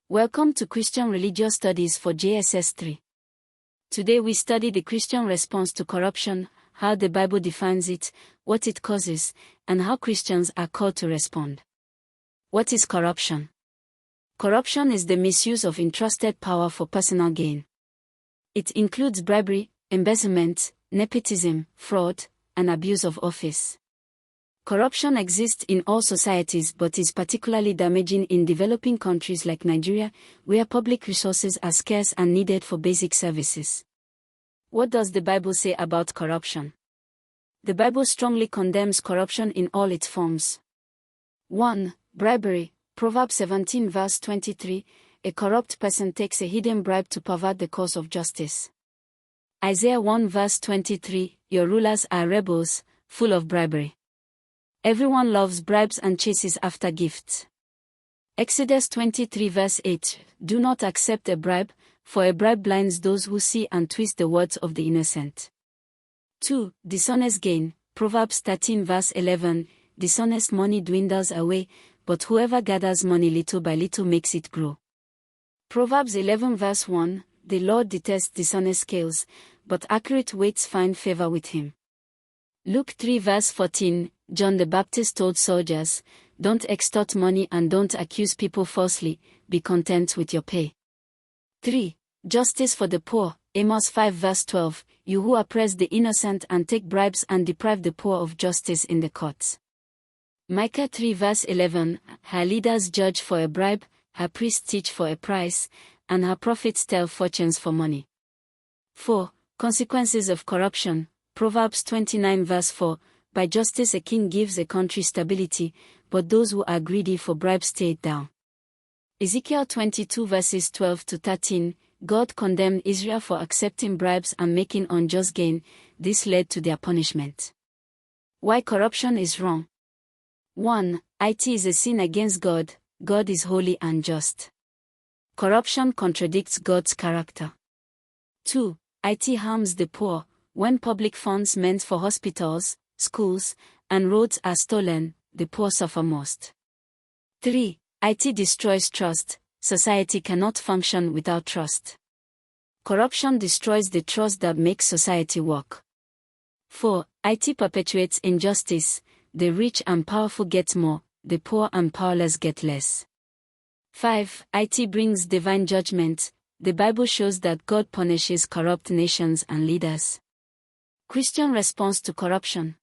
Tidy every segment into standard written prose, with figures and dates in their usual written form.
Welcome to Christian Religious Studies for JSS 3. Today we study the Christian response to corruption, how the Bible defines it, what it causes, and how Christians are called to respond. What is corruption? Corruption is the misuse of entrusted power for personal gain. It includes bribery, embezzlement, nepotism, fraud, and abuse of office. Corruption exists in all societies but is particularly damaging in developing countries like Nigeria, where public resources are scarce and needed for basic services. What does the Bible say about corruption? The Bible strongly condemns corruption in all its forms. 1. Bribery. Proverbs 17 verse 23, a corrupt person takes a hidden bribe to pervert the cause of justice. Isaiah 1 verse 23, your rulers are rebels, full of bribery. Everyone loves bribes and chases after gifts. Exodus 23 verse 8, do not accept a bribe, for a bribe blinds those who see and twist the words of the innocent. 2. Dishonest gain. Proverbs 13 verse 11, dishonest money dwindles away, but whoever gathers money little by little makes it grow. Proverbs 11 verse 1, the Lord detests dishonest scales, but accurate weights find favor with him. Luke 3 verse 14, John the Baptist told soldiers, don't extort money and don't accuse people falsely, be content with your pay. 3. Justice for the poor. Amos 5 verse 12, you who oppress the innocent and take bribes and deprive the poor of justice in the courts. Micah 3 verse 11, her leaders judge for a bribe, her priests teach for a price, and her prophets tell fortunes for money. 4. Consequences of corruption. Proverbs 29 verse 4, by justice a king gives a country stability, but those who are greedy for bribes stay down. Ezekiel 22 verses 12 to 13, God condemned Israel for accepting bribes and making unjust gain, this led to their punishment. Why corruption is wrong? 1. It is a sin against God, God is holy and just. Corruption contradicts God's character. 2. It harms the poor. When public funds meant for hospitals, schools, and roads are stolen, the poor suffer most. 3. It destroys trust. Society cannot function without trust. Corruption destroys the trust that makes society work. 4. It perpetuates injustice. The rich and powerful get more, the poor and powerless get less. 5. It brings divine judgment. The Bible shows that God punishes corrupt nations and leaders. Christian response to corruption.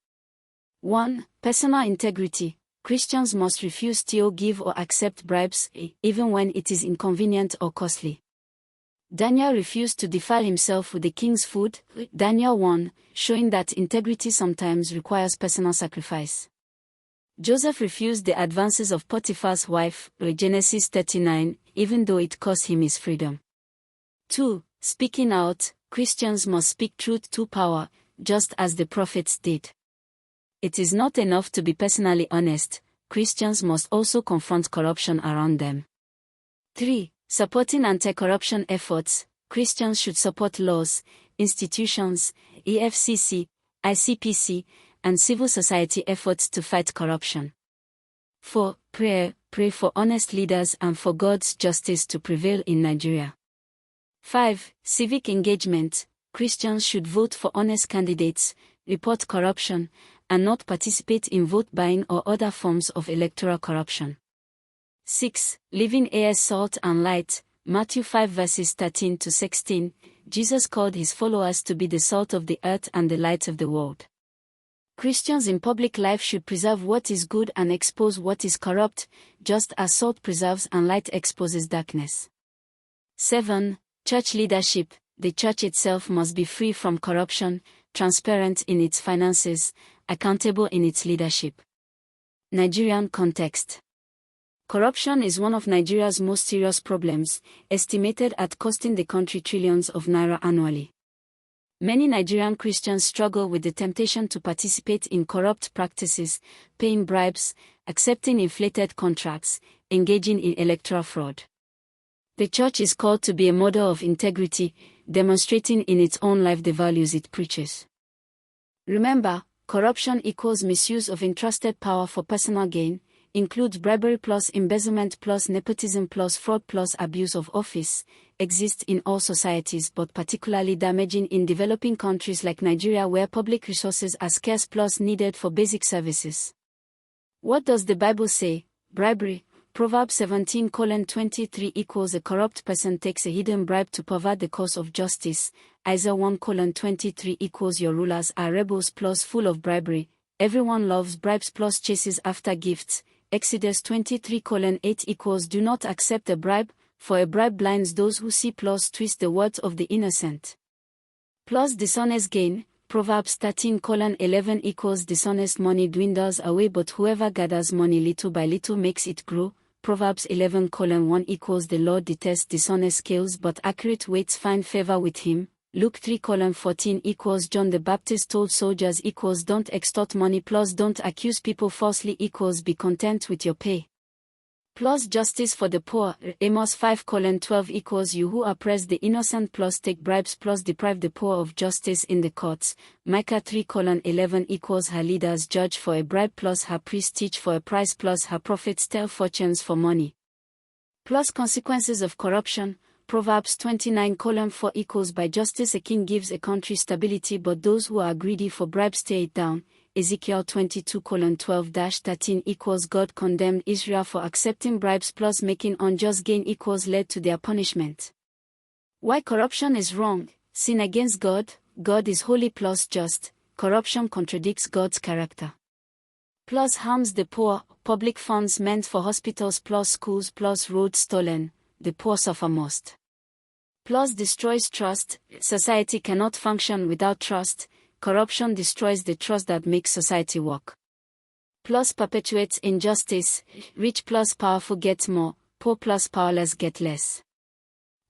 1. Personal integrity. Christians must refuse to give or accept bribes, even when it is inconvenient or costly. Daniel refused to defile himself with the king's food, Daniel 1, showing that integrity sometimes requires personal sacrifice. Joseph refused the advances of Potiphar's wife, Genesis 39, even though it cost him his freedom. 2. Speaking out. Christians must speak truth to power, just as the prophets did. It is not enough to be personally honest, Christians must also confront corruption around them. 3. Supporting anti-corruption efforts. Christians should support laws, institutions, EFCC, ICPC, and civil society efforts to fight corruption. 4. Prayer. Pray for honest leaders and for God's justice to prevail in Nigeria. 5. Civic engagement. Christians should vote for honest candidates, report corruption, and not participate in vote buying or other forms of electoral corruption. 6. Living as salt and light. Matthew 5 verses 13 to 16, Jesus called his followers to be the salt of the earth and the light of the world. Christians in public life should preserve what is good and expose what is corrupt, just as salt preserves and light exposes darkness. 7. Church leadership. The church itself must be free from corruption, transparent in its finances, accountable in its leadership. Nigerian context. Corruption is one of Nigeria's most serious problems, estimated at costing the country trillions of naira annually. Many Nigerian Christians struggle with the temptation to participate in corrupt practices, paying bribes, accepting inflated contracts, engaging in electoral fraud. The church is called to be a model of integrity, demonstrating in its own life the values it preaches. Remember, corruption equals misuse of entrusted power for personal gain, includes bribery plus embezzlement plus nepotism plus fraud plus abuse of office, exists in all societies but particularly damaging in developing countries like Nigeria where public resources are scarce plus needed for basic services. What does the Bible say? Bribery. Proverbs 17:23 equals a corrupt person takes a hidden bribe to pervert the cause of justice. Isaiah 1:23 equals your rulers are rebels plus full of bribery. Everyone loves bribes plus chases after gifts. Exodus 23:8 equals do not accept a bribe, for a bribe blinds those who see plus twist the words of the innocent. Plus dishonest gain. Proverbs 13:11 equals dishonest money dwindles away but whoever gathers money little by little makes it grow. Proverbs 11:1 equals the Lord detests dishonest scales but accurate weights find favor with him. Luke 3:14 equals John the Baptist told soldiers equals don't extort money plus don't accuse people falsely equals be content with your pay. Plus justice for the poor. Amos 5:12 equals you who oppress the innocent plus take bribes plus deprive the poor of justice in the courts. Micah 3:11 equals her leaders judge for a bribe plus her priests teach for a price plus her prophets tell fortunes for money. Plus consequences of corruption. Proverbs 29:4 equals by justice a king gives a country stability but those who are greedy for bribes tear it down. Ezekiel 22:12-13 equals God condemned Israel for accepting bribes plus making unjust gain equals led to their punishment. Why corruption is wrong? Sin against God. God is holy plus just. Corruption contradicts God's character. Plus harms the poor. Public funds meant for hospitals plus schools plus roads stolen. The poor suffer most. Plus destroys trust. Society cannot function without trust. Corruption destroys the trust that makes society work. Plus perpetuates injustice. Rich plus powerful get more, poor plus powerless get less.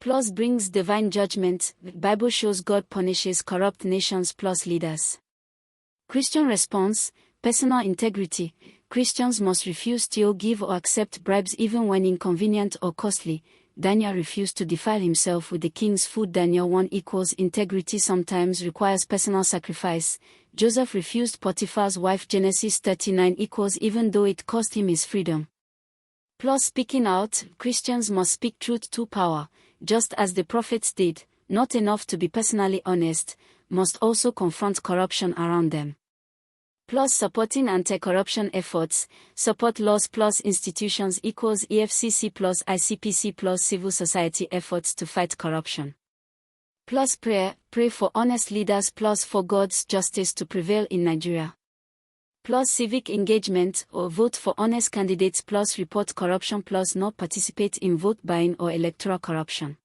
Plus brings divine judgment. Bible shows God punishes corrupt nations plus leaders. Christian response. Personal integrity. Christians must refuse to steal, give or accept bribes even when inconvenient or costly. Daniel refused to defile himself with the king's food. Daniel 1 equals integrity sometimes requires personal sacrifice. Joseph refused Potiphar's wife. Genesis 39 equals even though it cost him his freedom. Plus speaking out. Christians must speak truth to power, just as the prophets did, not enough to be personally honest, must also confront corruption around them. Plus supporting anti-corruption efforts, support laws plus institutions equals EFCC plus ICPC plus civil society efforts to fight corruption. Plus prayer, pray for honest leaders plus for God's justice to prevail in Nigeria. Plus civic engagement or vote for honest candidates plus report corruption plus not participate in vote buying or electoral corruption.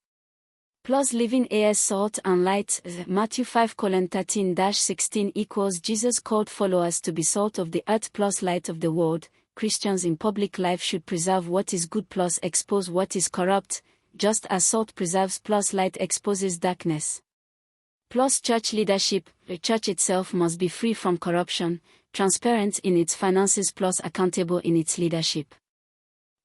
Plus living as salt and light. Matthew 5:13-16 equals Jesus called followers to be salt of the earth plus light of the world. Christians in public life should preserve what is good plus expose what is corrupt, just as salt preserves plus light exposes darkness. Plus church leadership. The church itself must be free from corruption, transparent in its finances plus accountable in its leadership.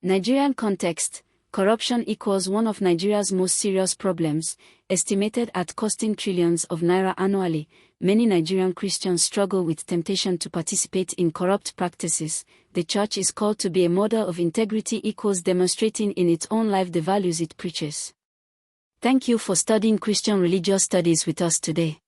Nigerian context. Corruption equals one of Nigeria's most serious problems, estimated at costing trillions of naira annually. Many Nigerian Christians struggle with temptation to participate in corrupt practices. The church is called to be a model of integrity equals demonstrating in its own life the values it preaches. Thank you for studying Christian religious studies with us today.